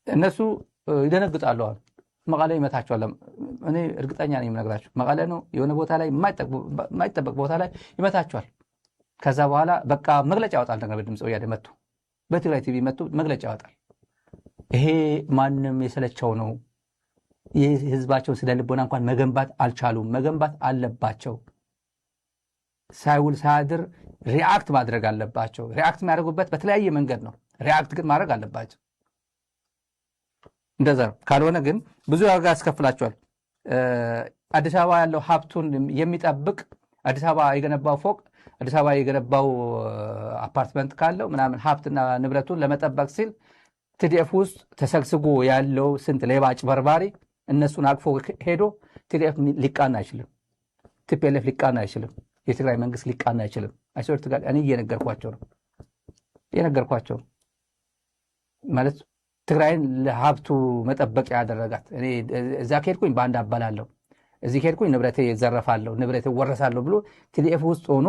እነሱ ይደነግጣሉ። መቀለ ይመታቸዋል። እኔ እርግጠኛ ነኝ የምነግራችሁ መቀለ ነው የሆነ ቦታ ላይ የማይጠበቅ ቦታ ላይ ይመታቸዋል። ከዛ በኋላ በቃ መግለጫ ያወጣል። ነገር በድምፅ ወያኔ መጥቶ በትግራይ ቲቪ መጥቶ መግለጫ ያወጣል። ይሄ ማንም የሰለቸው ነው። የህዝባቸውን ስለ ልቦና እንኳን መገንባት አልቻሉም። መገንባት አለባቸው። ሳይውል ሳያድር ሪአክት ማድረግ አለባቸው። ሪአክት የሚያደርጉበት በተለያየ መንገድ ነው። ሪአክት ግን ማድረግ አለባቸው። እንደዛ ነው። ካልሆነ ግን ብዙ ዋጋ ያስከፍላቸዋል። አዲስ አበባ ያለው ሀብቱን የሚጠብቅ አዲስ አበባ የገነባው ፎቅ አዲስ አበባ የገነባው አፓርትመንት ካለው ምናምን ሀብትና ንብረቱን ለመጠበቅ ሲል ቲዲኤፍ ውስጥ ተሰግስጎ ያለው ስንት ሌባ አጭበርባሪ እነሱን አቅፎ ሄዶ ቲዲኤፍ ሊቃና አይችልም። ቲፒኤልኤፍ ሊቃና አይችልም። የትግራይ መንግስት ሊቃና አይችልም። አይሶርት ጋር እኔ እየነገርኳቸው ማለት ትግራይን ለሀብቱ መጠበቅ ያደረጋት እኔ እዛ ከሄድኩኝ በአንድ አባላለሁ፣ እዚህ ከሄድኩኝ ንብረቴ ዘረፋለሁ፣ ንብረቴ ወረሳለሁ ብሎ ቲዲኤፍ ውስጥ ሆኖ